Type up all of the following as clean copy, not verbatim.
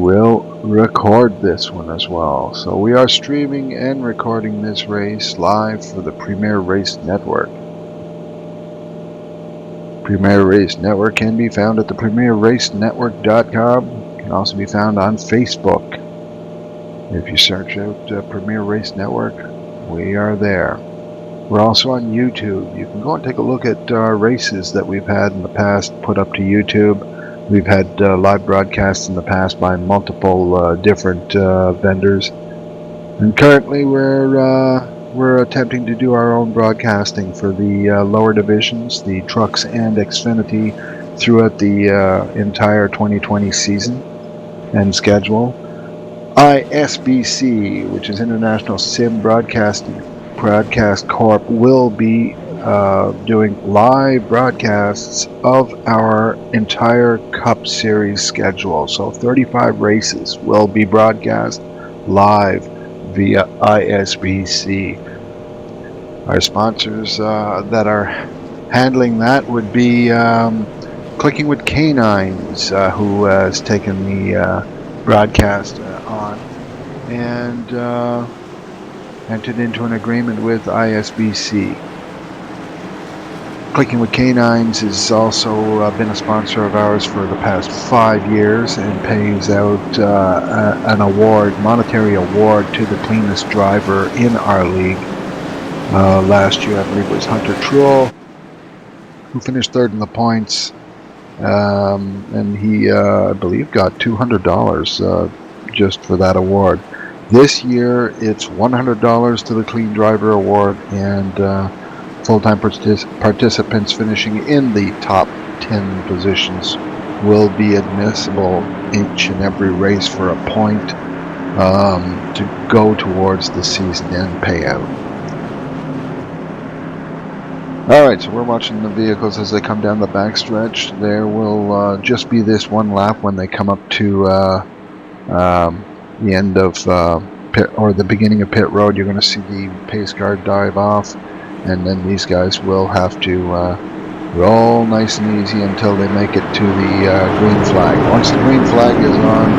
will record this one as well. So we are streaming and recording this race live for the Premier Race Network. Premier Race Network can be found at the premierracenetwork.com. Can also be found on Facebook. If you search out Premier Race Network, we are there. We're also on YouTube. You can go and take a look at races that we've had in the past put up to YouTube. We've had live broadcasts in the past by multiple different vendors, and currently we're attempting to do our own broadcasting for the lower divisions, the trucks and Xfinity, throughout the entire 2020 season and schedule. ISBC, which is International Sim Broadcast Corp, will be doing live broadcasts of our entire Cup Series schedule. So 35 races will be broadcast live via ISBC. Our sponsors that are handling that would be Clicking with Canines, who has taken the broadcast on and entered into an agreement with ISBC. Clicking with Canines has also been a sponsor of ours for the past 5 years and pays out an award, monetary award, to the cleanest driver in our league. Last year, I believe it was Hunter Trull, who finished third in the points, and he, I believe, got $200 just for that award. This year, it's $100 to the Clean Driver Award, and full-time participants finishing in the top 10 positions will be admissible each and every race for a point to go towards the season-end payout. Alright, so we're watching the vehicles as they come down the backstretch. There will just be this one lap when they come up to the end of pit, or the beginning of pit road. You're going to see the pace car dive off, and then these guys will have to roll nice and easy until they make it to the green flag. Once the green flag is on,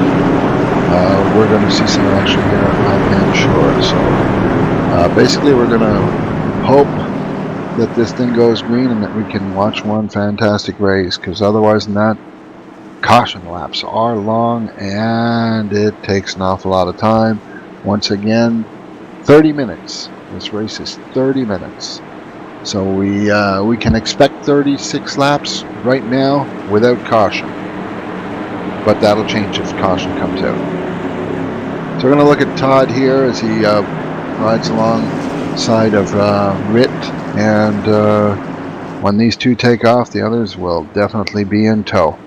we're going to see some action here, I'm sure. So basically we're going to hope that this thing goes green and that we can watch one fantastic race, because otherwise than that, caution laps are long and it takes an awful lot of time. Once again, 30 minutes. This race is 30 minutes. So we can expect 36 laps right now without caution. But that'll change if caution comes out. So we're going to look at Todd here as he rides alongside of Ritt. And when these two take off, the others will definitely be in tow.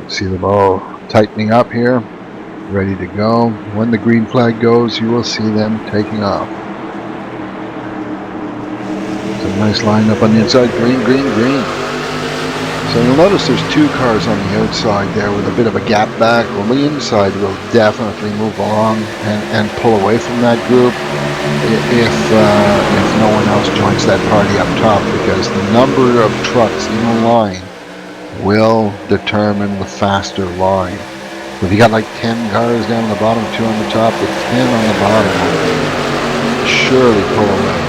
See them all tightening up here, ready to go. When the green flag goes, you will see them taking off. It's a nice lineup on the inside. Green, green, green. So you'll notice there's two cars on the outside there with a bit of a gap back. Well, the inside will definitely move along and pull away from that group if no one else joins that party up top, because the number of trucks in a line will determine the faster line. So if you got like 10 cars down the bottom, 2 on the top, the 10 on the bottom will surely pull away.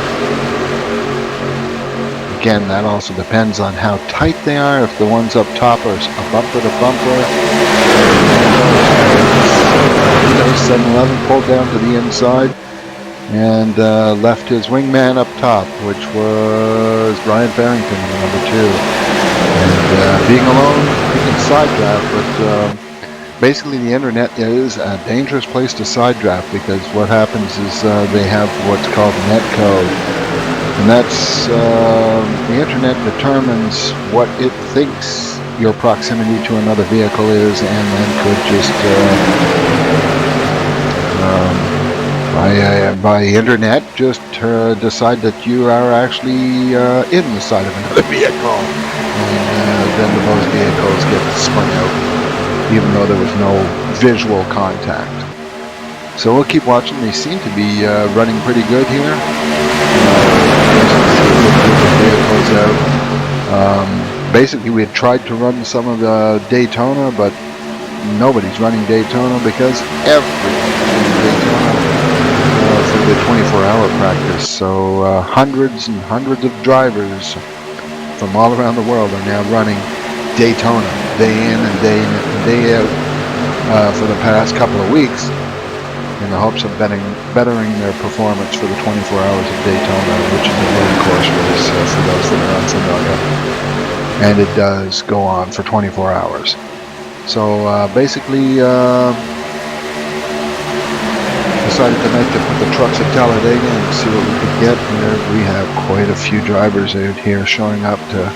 Again, that also depends on how tight they are. If the ones up top are a bumper to bumper, 7-Eleven pulled down to the inside and left his wingman up top, which was Brian Farrington, number 2. And being alone, he can side draft, but basically the internet is a dangerous place to side draft, because what happens is they have what's called net code. And that's, the internet determines what it thinks your proximity to another vehicle is, and then could just, by internet, just decide that you are actually in the side of another vehicle. And then those vehicles get spun out, even though there was no visual contact. So we'll keep watching. They seem to be running pretty good here. basically we had tried to run some of the Daytona, but nobody's running Daytona because everyone's running Daytona for the 24-hour practice. So hundreds and hundreds of drivers from all around the world are now running Daytona day in and day out for the past couple of weeks in the hopes of bettering their performance for the 24 hours of Daytona, which is a road course race for those that are unfamiliar. And it does go on for 24 hours. So basically decided tonight to put the trucks at Talladega and see what we could get. And we have quite a few drivers out here showing up to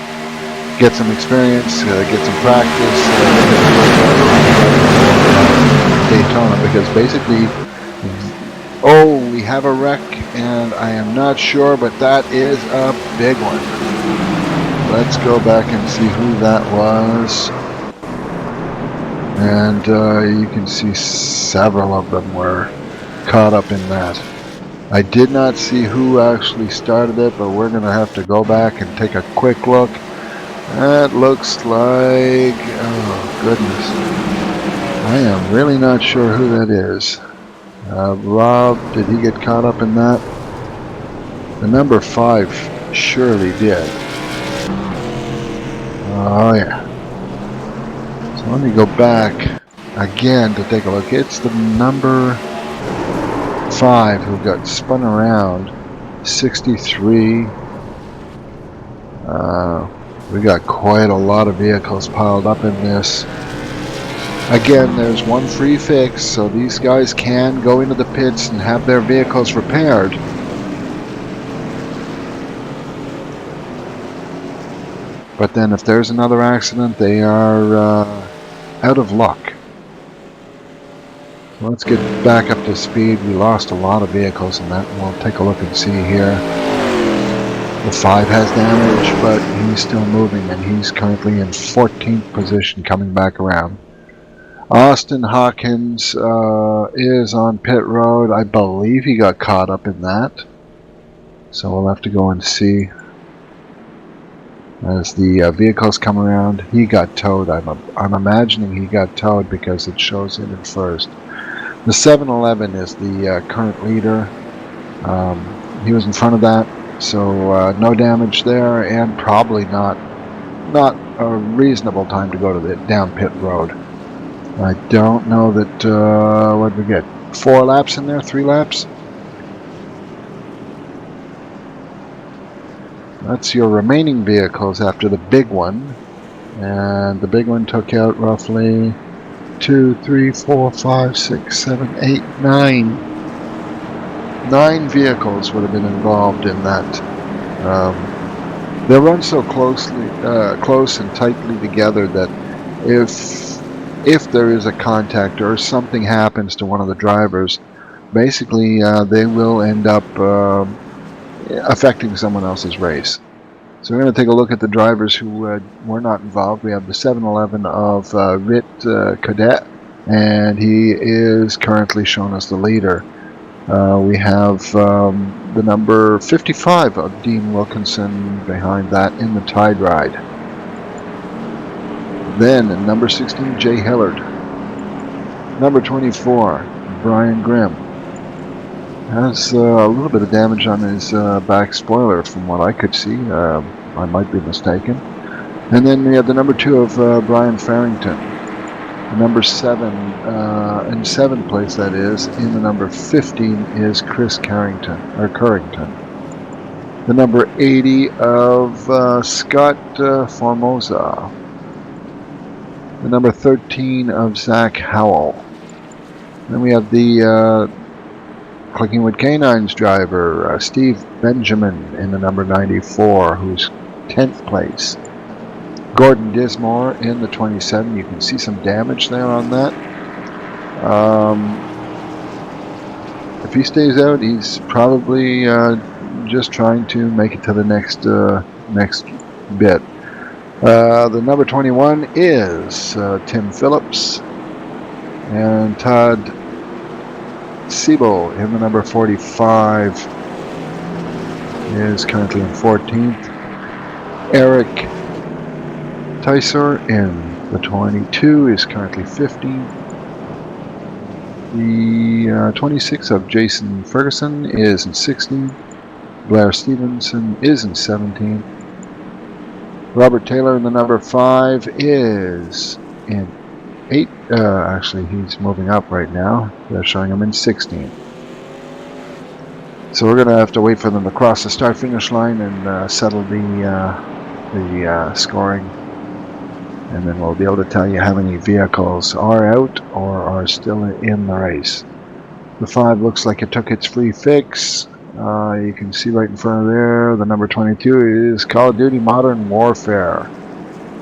get some experience, get some practice, Daytona, because basically, we have a wreck, and I am not sure, but that is a big one. Let's go back and see who that was. And you can see several of them were caught up in that. I did not see who actually started it, but we're going to have to go back and take a quick look. That looks like, oh goodness, I am really not sure who that is. Rob, did he get caught up in that? The number 5 surely did. Oh yeah. So let me go back again to take a look. It's the number 5 who got spun around. 63. We got quite a lot of vehicles piled up in this. Again, there's one free fix, so these guys can go into the pits and have their vehicles repaired. But then if there's another accident, they are out of luck. So let's get back up to speed. We lost a lot of vehicles in that, and we'll take a look and see here. The 5 has damage, but he's still moving, and he's currently in 14th position coming back around. Austin Hawkins is on pit road. I believe he got caught up in that. So we'll have to go and see. As the vehicles come around, he got towed. I'm imagining he got towed because it shows him in first. The 7-Eleven is the current leader. He was in front of that. So no damage there, and probably not a reasonable time to go to the down pit road. I don't know that, what did we get? 4 laps in there? 3 laps? That's your remaining vehicles after the big one. And the big one took out roughly 2, 3, 4, 5, 6, 7, 8, 9. 9 vehicles would have been involved in that. They run so close and tightly together that if there is a contact or something happens to one of the drivers, basically they will end up affecting someone else's race. So we're going to take a look at the drivers who were not involved. We have the 7-Eleven of Rit Cadet, and he is currently shown as the leader. We have the number 55 of Dean Wilkinson behind that in the Tide Ride. Then number 16, Jay Hillard. Number 24, Brian Grimm. Has a little bit of damage on his back spoiler from what I could see. I might be mistaken. And then we have the number 2 of Brian Farrington. Number 7, in 7th place that is, in the number 15 is Chris Currington. The number 80 of Scott Formosa. The number 13 of Zach Howell. Then we have the Clicking with Canines driver, Steve Benjamin, in the number 94, who's 10th place. Gordon Dismore in the 27. You can see some damage there on that. If he stays out, he's probably just trying to make it to the next bit. The number 21 is Tim Phillips, and Todd Siebel in the number 45 is currently in 14th. Eric Tyser in the 22 is currently 15th. The 26 of Jason Ferguson is in 16th. Blair Stevenson is in 17th. Robert Taylor in the number 5 is in 8th. Actually, he's moving up right now. They're showing him in 16th. So we're going to have to wait for them to cross the start-finish line and settle the scoring. And then we'll be able to tell you how many vehicles are out or are still in the race. The 5 looks like it took its free fix. You can see right in front of there, the number 22 is Call of Duty Modern Warfare.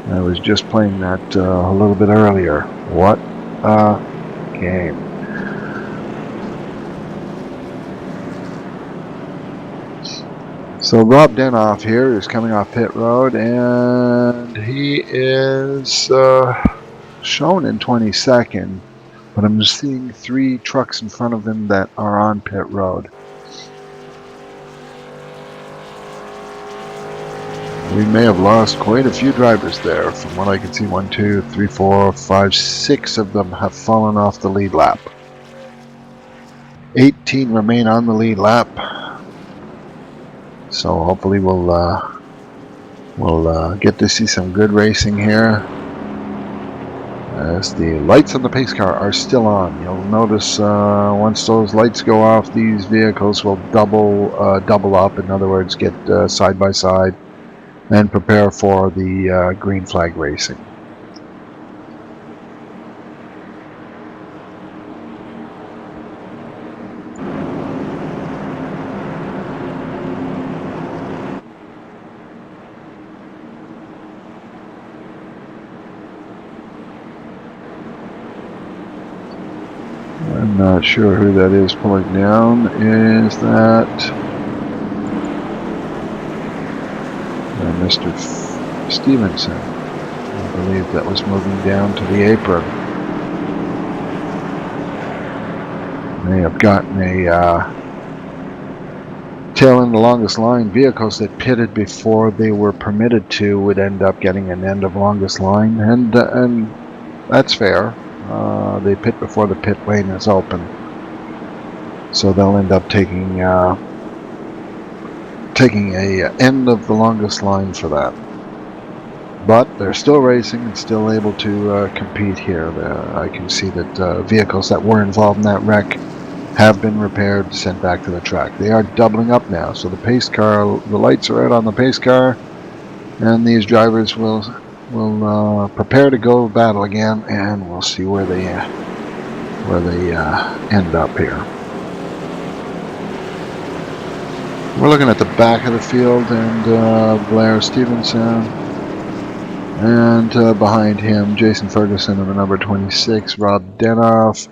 I was just playing that a little bit earlier. What a game. So Rob Denoff here is coming off pit road, and he is shown in 22nd, but I'm seeing 3 trucks in front of him that are on pit road. We may have lost quite a few drivers there. From what I can see, 1, 2, 3, 4, 5, 6 of them have fallen off the lead lap. 18 remain on the lead lap. So hopefully we'll get to see some good racing here. As the lights on the pace car are still on. You'll notice once those lights go off, these vehicles will double up. In other words, get side by side and prepare for the green flag racing. I'm not sure who that is pulling down. Is that Mr. Stevenson? I believe that was moving down to the apron. May have gotten a tail in the longest line. Vehicles that pitted before they were permitted to would end up getting an end of longest line, and that's fair. They pit before the pit lane is open, so they'll end up taking a end of the longest line for that. But they're still racing and still able to compete here. I can see that vehicles that were involved in that wreck have been repaired, sent back to the track. They are doubling up now, so the pace car, the lights are out on the pace car, and these drivers will prepare to go battle again, and we'll see where they end up here. We're looking at the back of the field, and Blair Stevenson, and behind him Jason Ferguson and the number 26 Rob Denoff,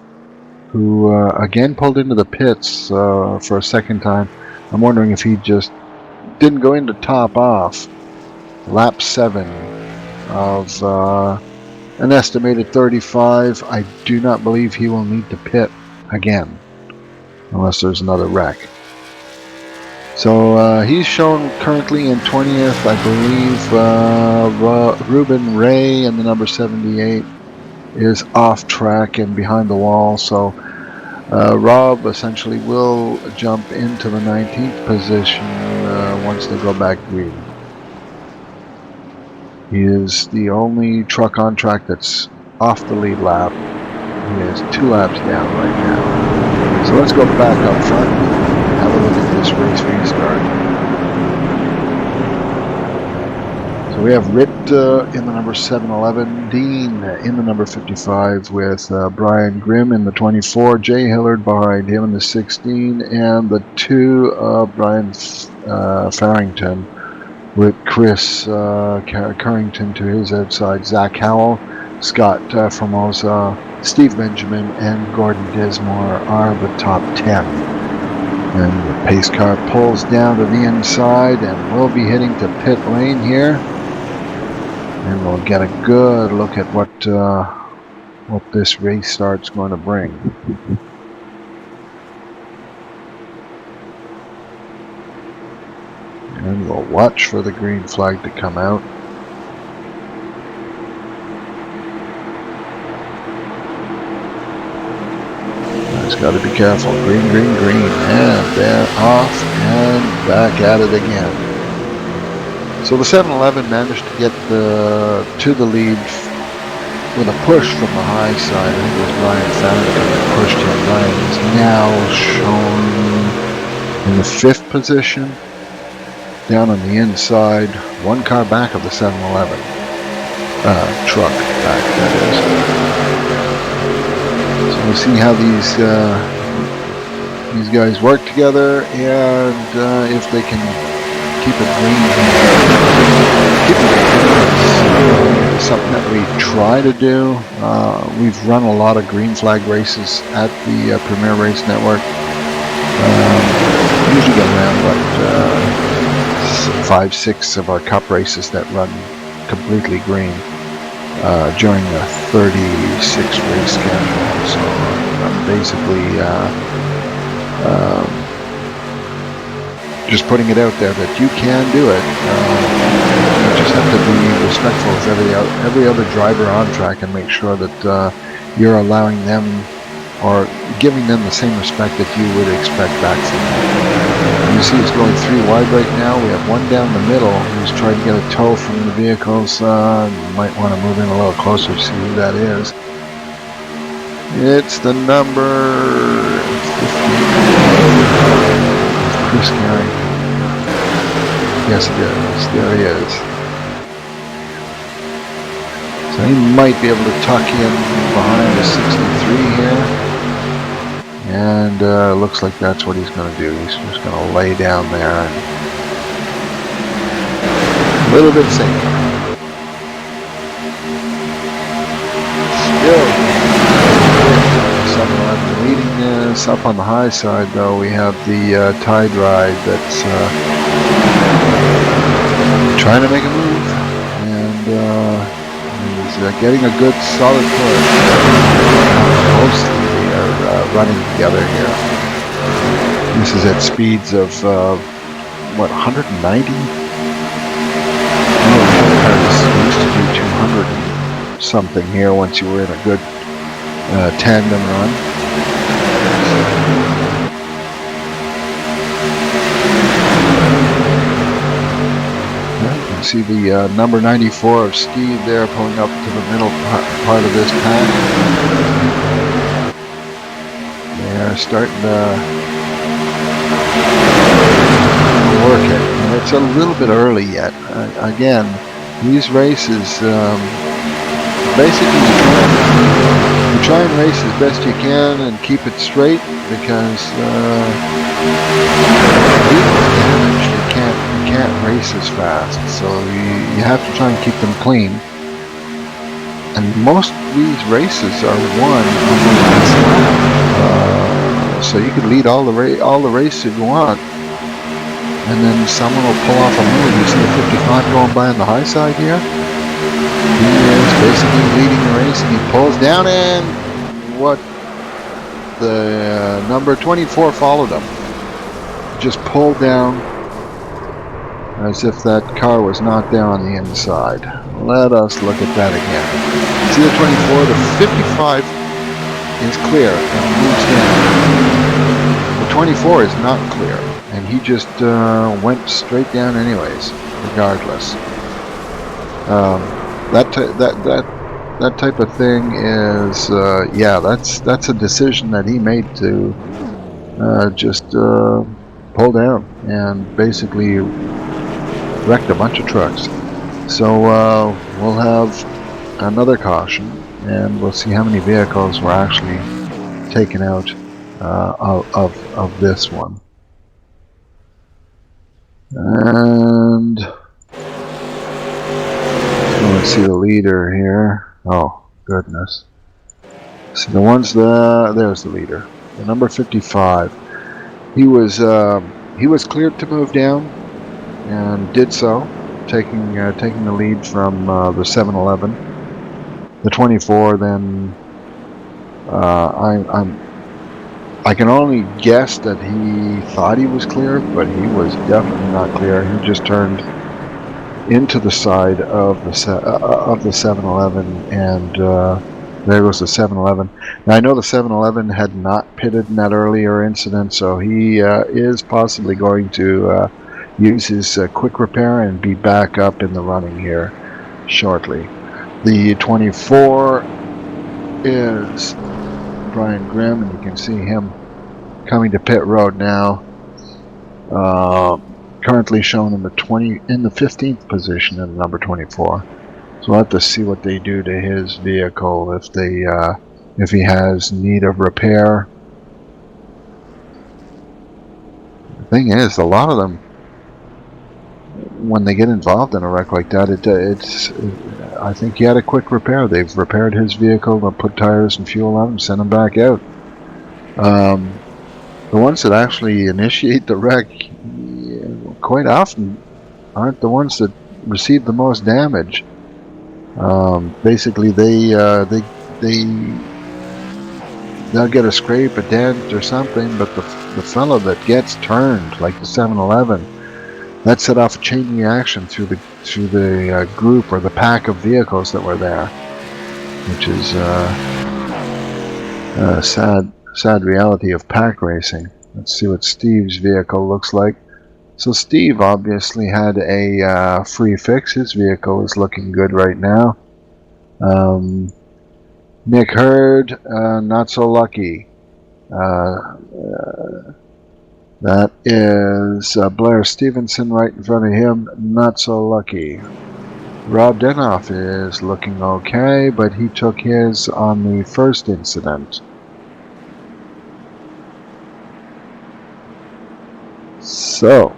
who again pulled into the pits for a second time. I'm wondering if he just didn't go in to top off. Lap 7 of an estimated 35. I do not believe he will need to pit again unless there's another wreck. So he's shown currently in 20th. I believe Ruben Ray and the number 78 is off track and behind the wall. So Rob essentially will jump into the 19th position once they go back green. He is the only truck on track that's off the lead lap. He is 2 laps down right now. So let's go back up front and have a look at this race restart. So we have Ritt in the number 711, Dean in the number 55 with Brian Grimm in the 24, Jay Hillard behind him in the 16, and the 2 Brian Farrington with Chris Currington to his outside, Zach Howell, Scott Formosa, Steve Benjamin, and Gordon Dismore are the top 10. And the pace car pulls down to the inside, and we'll be heading to pit lane here. And we'll get a good look at what this race start's going to bring. And we'll watch for the green flag to come out. Gotta be careful. Green, green, green. And they're off and back at it again. So the 7-Eleven managed to get to the lead with a push from the high side. I think it was Ryan Farrington that pushed him. Ryan is now shown in the 5th position, down on the inside, 1 car back of the 7-Eleven. Truck back, that is. So we'll see how these guys work together, and if they can keep it green. Keep it green is something that we try to do. We've run a lot of green flag races at the Premier Race Network. Usually get around about 5-6 of our cup races that run completely green during the 36 race schedule. So I'm basically just putting it out there that you can do it. You just have to be respectful of every other driver on track and make sure that you're allowing them or giving them the same respect that you would expect back from them. You see it's going 3 wide right now. We have one down the middle who's trying to get a tow from the vehicles. You might want to move in a little closer to see who that is. It's the number 15. Chris Carey. Yes, it is. There he is. So he might be able to tuck in behind the 63 here. And looks like that's what he's going to do. He's just going to lay down there and a little bit safer. Still 7-Eleven leading this. Up on the high side, though, we have the Tide Ride that's trying to make a move, and he's getting a good solid push. Mostly they are running together here. This is at speeds of what, 190? No, the other cars used to do 200 and something here once you were in a good tandem run. See the number 94 of Steve there pulling up to the middle part of this pack. They're starting to work it. And it's a little bit early yet. Again, these races, basically you try and race as best you can and keep it straight, because vehicles damaged, you can't race as fast, so you have to try and keep them clean. And most of these races are won on the last lap, so you could lead all the race if you want, and then someone will pull off a move. You see the 55 going by on the high side here. He is basically leading the race, and he pulls down, and what, the number 24 followed him. Just pulled down as if that car was not there on the inside. Let us look at that again. See the 24, the 55 is clear and moves down. The 24 is not clear, and he just went straight down anyways, regardless. That type of thing is, yeah, that's a decision that he made to just pull down and basically wrecked a bunch of trucks. So we'll have another caution, and we'll see how many vehicles were actually taken out of this one. And let's see the leader here. Oh goodness! So the ones there's the leader, the number 55. He was cleared to move down, and did so, taking the lead from the 7-Eleven. The 24 then, I can only guess that he thought he was clear, but he was definitely not clear. He just turned into the side of the 7-Eleven and There goes the 7-Eleven. Now I know the 7-Eleven had not pitted in that earlier incident, so he is possibly going to use his quick repair and be back up in the running here shortly. The 24 is Brian Grimm, and you can see him coming to pit road now. Currently shown in the 15th position in number 24. So we'll have to see what they do to his vehicle if he has need of repair. The thing is, a lot of them, when they get involved in a wreck like that, I think he had a quick repair. They've repaired his vehicle, they'll put tires and fuel on him, send him back out. The ones that actually initiate the wreck quite often aren't the ones that receive the most damage. Basically, they'll get a scrape, a dent, or something, but the fellow that gets turned, like the 7-Eleven, that set off a chain reaction through the group or the pack of vehicles that were there, which is a sad reality of pack racing. Let's see what Steve's vehicle looks like. So Steve obviously had a free fix. His vehicle is looking good right now. Nick Hurd, not so lucky. That is Blair Stevenson right in front of him, not so lucky. Rob Denoff is looking okay, but he took his on the first incident. So,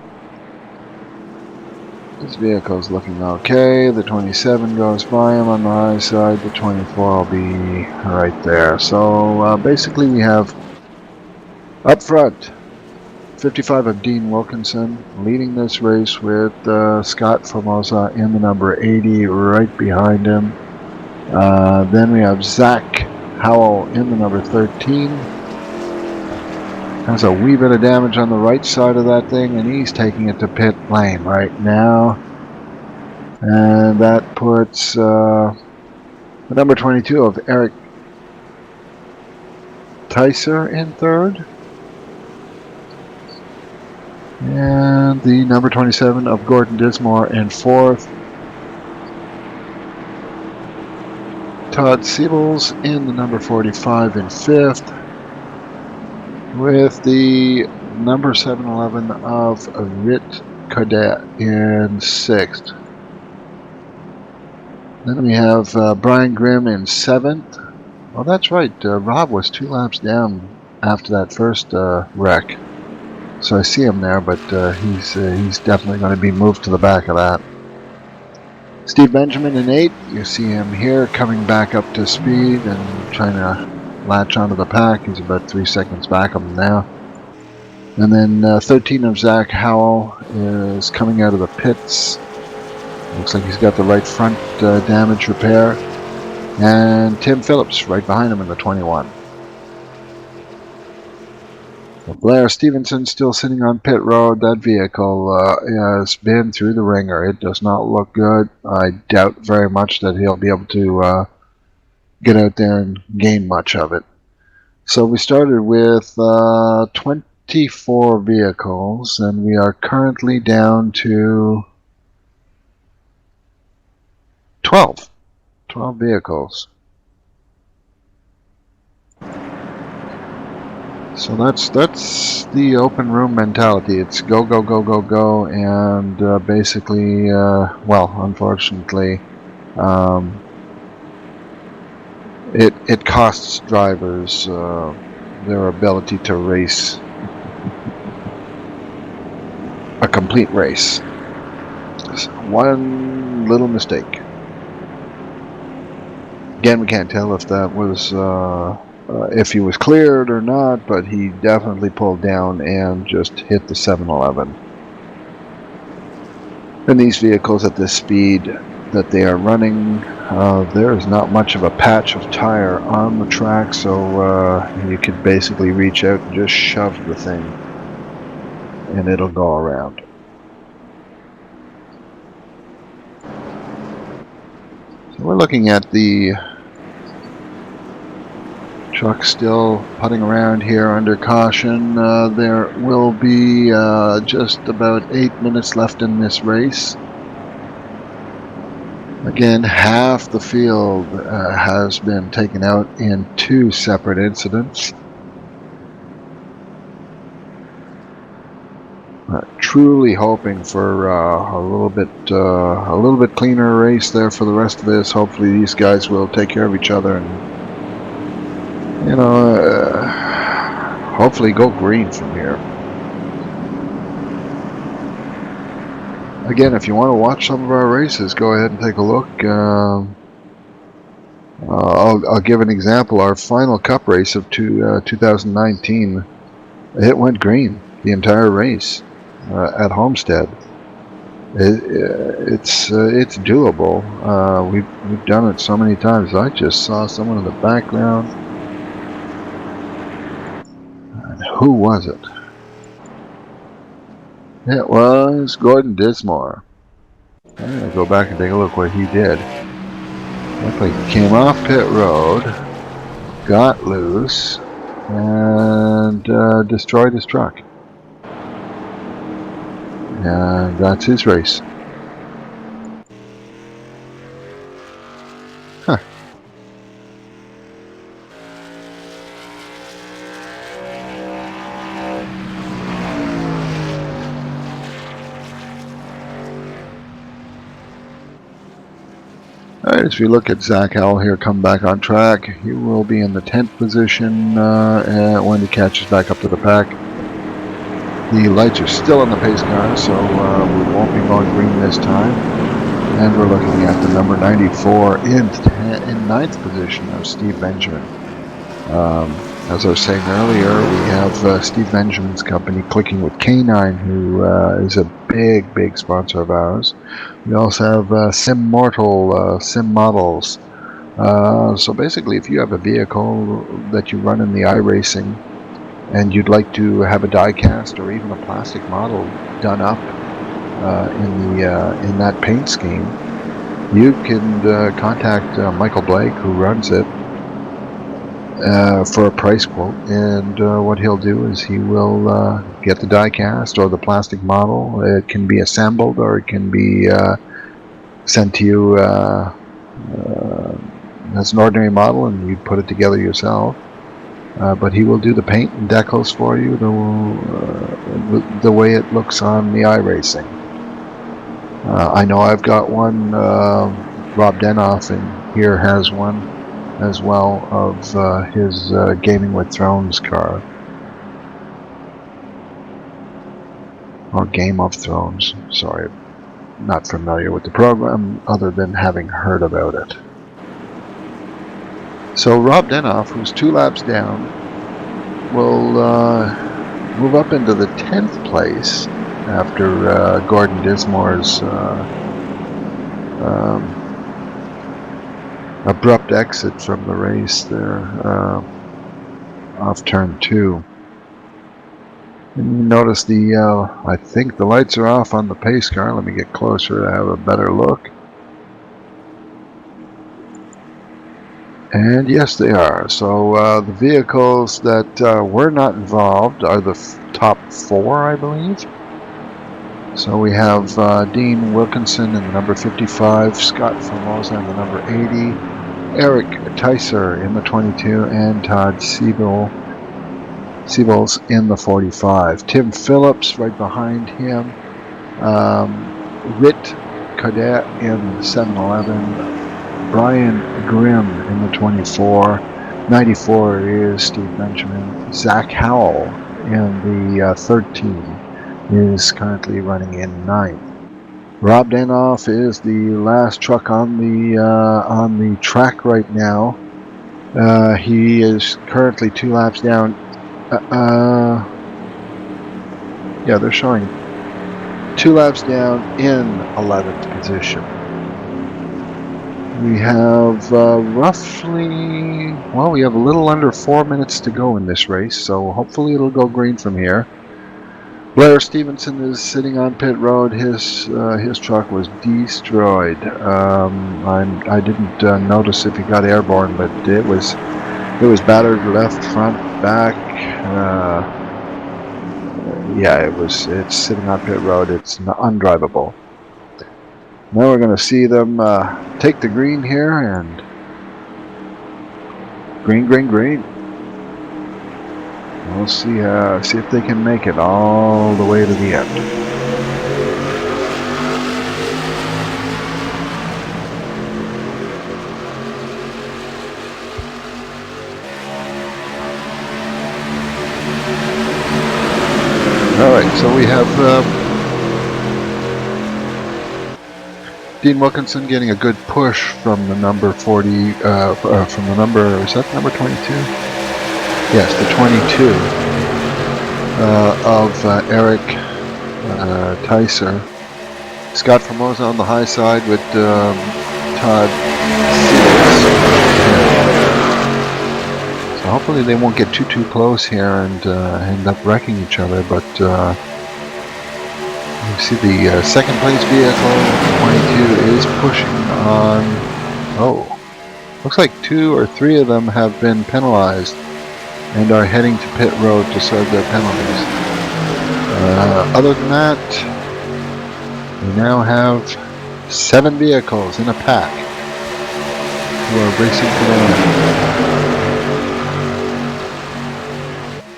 his vehicle's looking okay. The 27 goes by him on the high side. The 24 will be right there. So basically we have up front 55 of Dean Wilkinson leading this race with Scott Formosa in the number 80 right behind him. Then we have Zach Howell in the number 13. Has a wee bit of damage on the right side of that thing, and he's taking it to pit lane right now. And that puts the number 22 of Eric Tyser in third. And the number 27 of Gordon Dismore in fourth. Todd Siebels in the number 45 in fifth. With the number 7-Eleven of Rit Cadet in sixth. Then we have Brian Grimm in seventh. Well, that's right. Rob was 2 laps down after that first wreck. So I see him there, but he's definitely going to be moved to the back of that. Steve Benjamin in 8th. You see him here coming back up to speed and trying to latch onto the pack. He's about 3 seconds back of him now. And then 13 of Zach Howell is coming out of the pits. Looks like he's got the right front damage repair. And Tim Phillips right behind him in the 21. Blair Stevenson still sitting on pit road. That vehicle has been through the ringer. It does not look good. I doubt very much that he'll be able to get out there and gain much of it. So we started with 24 vehicles, and we are currently down to 12 vehicles. So that's the open room mentality. It's go, go, go, go, go, and basically, well, unfortunately, it costs drivers their ability to race a complete race. Just one little mistake. Again, we can't tell if that was if he was cleared or not, but he definitely pulled down and just hit the 7-Eleven. And these vehicles at this speed that they are running, there is not much of a patch of tire on the track, so you could basically reach out and just shove the thing and it'll go around. So we're looking at the Truck still putting around here under caution. There will be just about 8 minutes left in this race. Again, half the field has been taken out in 2 separate incidents. Truly hoping for a little bit cleaner race there for the rest of this. Hopefully, these guys will take care of each other and, hopefully go green from here. Again, if you want to watch some of our races, go ahead and take a look. I'll give an example. Our final Cup race of 2019, it went green the entire race at Homestead. It's doable. We've done it so many times. I just saw someone in the background. And who was it? It was Gordon Dismore. I'm gonna go back and take a look what he did. Looked like he came off pit road, got loose, and destroyed his truck. And that's his race. Huh. Alright, as we look at Zach Howell here come back on track, he will be in the 10th position when he catches back up to the pack. The lights are still on the pace car, so we won't be going green this time. And we're looking at the number 94 in 9th position of Steve Benjamin. As I was saying earlier, we have Steve Benjamin's company, Clicking with K9, who is a big sponsor of ours. We also have Sim Models. So basically, if you have a vehicle that you run in the iRacing and you'd like to have a die cast or even a plastic model done up in that paint scheme, you can contact Michael Blake, who runs it, for a price quote, and what he'll do is he will get the die cast or the plastic model. It can be assembled or it can be sent to you as an ordinary model, and you put it together yourself. But he will do the paint and decals for you the way it looks on the iRacing. I know I've got one. Rob Denoff in here has one as well of his Gaming with Thrones car. Or Game of Thrones. Sorry, not familiar with the program other than having heard about it. So Rob Denoff, who's 2 laps down, will move up into the 10th place after Gordon Dismore's abrupt exit from the race there off turn 2. And you notice I think the lights are off on the pace car. Let me get closer to have a better look. And yes, they are. So the vehicles that were not involved are the top 4, I believe. So we have Dean Wilkinson in the number 55, Scott Formosa in the number 80, Eric Tyser in the 22, and Todd Siebels in the 45. Tim Phillips right behind him. Rit Cadet in the 711. Brian Grimm in the 24. 94 is Steve Benjamin. Zach Howell in the 13 is currently running in 9th. Rob Danoff is the last truck on the track right now. He is currently 2 laps down. Yeah, they're showing 2 laps down in 11th position. We have we have a little under 4 minutes to go in this race, so hopefully it'll go green from here. Blair Stevenson is sitting on pit road. His truck was destroyed. I didn't notice if he got airborne, but it was It was battered left, front, back. Yeah, it's sitting on pit road. It's undrivable. Now we're going to see them take the green here, and green, green, green. We'll see if they can make it all the way to the end. All right, so we have Dean Wilkinson getting a good push from the number 40, from the number, is that number 22? Yes, the 22 of Eric Tyser. Scott Formosa on the high side with Todd Seals. So hopefully they won't get too close here and end up wrecking each other, but you see the second place vehicle, 22, is pushing on. Oh, looks like 2 or 3 of them have been penalized and are heading to pit road to serve their penalties. Other than that, we now have 7 vehicles in a pack who are racing for the win.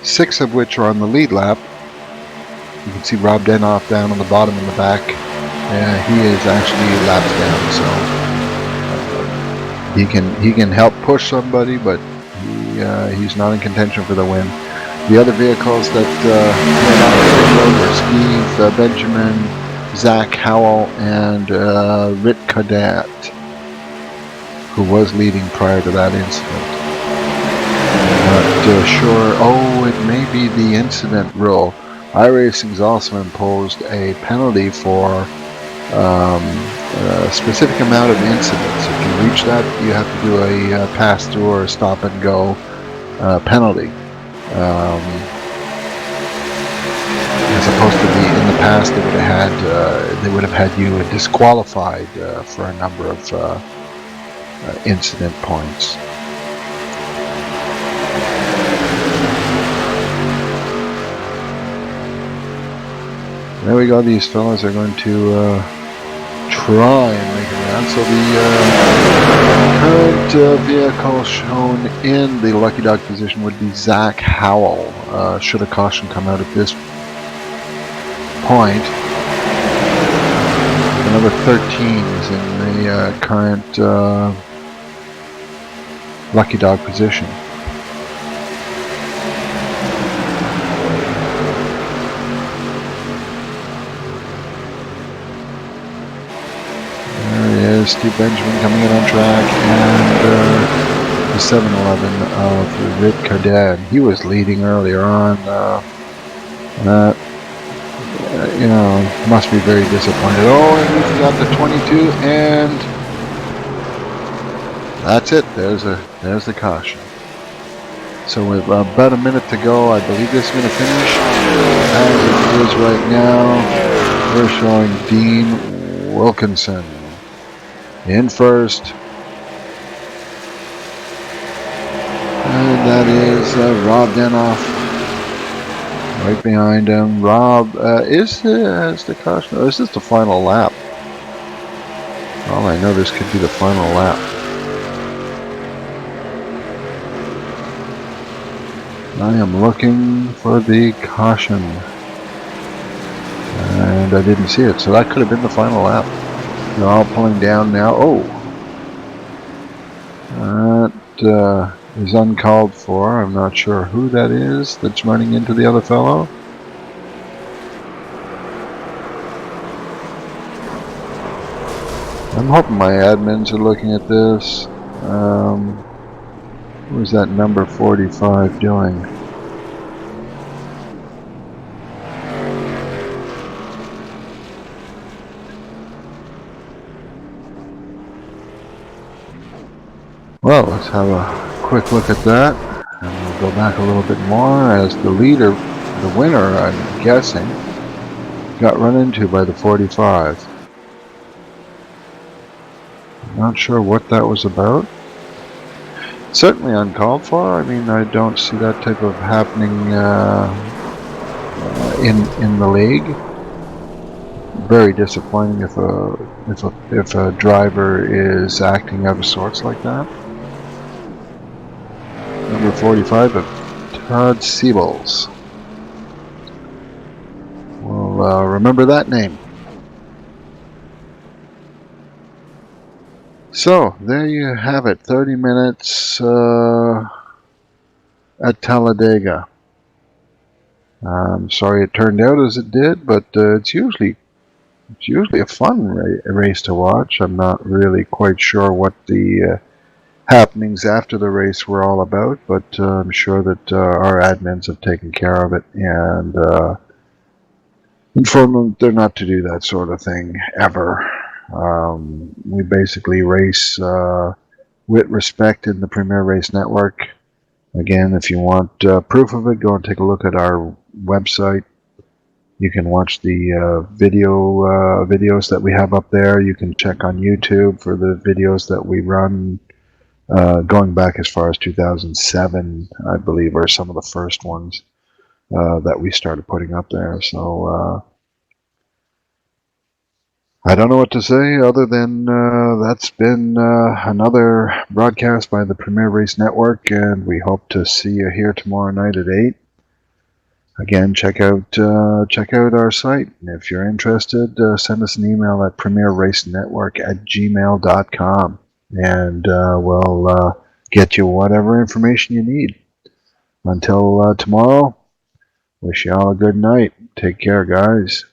6 of which are on the lead lap. You can see Rob Denoff down on the bottom in the back. He is actually laps down, so he can help push somebody, but he's not in contention for the win. The other vehicles that were Steve Benjamin, Zach Howell, and Rit Cadet, who was leading prior to that incident. Not sure. Oh, it may be the incident rule. iRacing's also imposed a penalty for a specific amount of incidents. If you reach that, you have to do a pass-through or a stop-and-go penalty. As opposed to in the past, they would have had you disqualified for a number of incident points. There we go. These fellas are going to try and make it around. So the current vehicle shown in the lucky dog position would be Zach Howell. Should a caution come out at this point. The number 13 is in the current lucky dog position. Steve Benjamin coming in on track, and the 7-Eleven of Rit Cadet. He was leading earlier on. Must be very disappointed. Oh, and we got the 22, and that's it. There's the caution. So with about a minute to go, I believe this is going to finish. As it is right now, we're showing Dean Wilkinson in first, and that is Rob Denoff right behind him. Rob, is the caution, or is this the final lap? Well, I know this could be the final lap. I am looking for the caution, and I didn't see it, so that could have been the final lap. They're all pulling down now. Oh, that is uncalled for. I'm not sure who that is that's running into the other fellow. I'm hoping my admins are looking at this. What was that number 45 doing? Well, let's have a quick look at that, and we'll go back a little bit more as the leader, the winner, I'm guessing, got run into by the 45. Not sure what that was about. Certainly uncalled for. I mean, I don't see that type of happening in the league. Very disappointing if a driver is acting out of sorts like that. Number 45 of Todd Siebels. Well, remember that name. So there you have it. 30 minutes at Talladega. I'm sorry it turned out as it did, but it's usually a fun race to watch. I'm not really quite sure what the happenings after the race were all about, but I'm sure that our admins have taken care of it and informed them they're not to do that sort of thing ever. We basically race with respect in the Premier Race Network. Again, if you want proof of it, go and take a look at our website. You can watch the videos that we have up there. You can check on YouTube for the videos that we run going back as far as 2007, I believe, are some of the first ones that we started putting up there. So I don't know what to say other than that's been another broadcast by the Premier Race Network, and we hope to see you here tomorrow night at 8. Again, check out our site. And if you're interested, send us an email at premierracenetwork@gmail.com, and we'll get you whatever information you need. Until tomorrow, wish you all a good night. Take care, guys.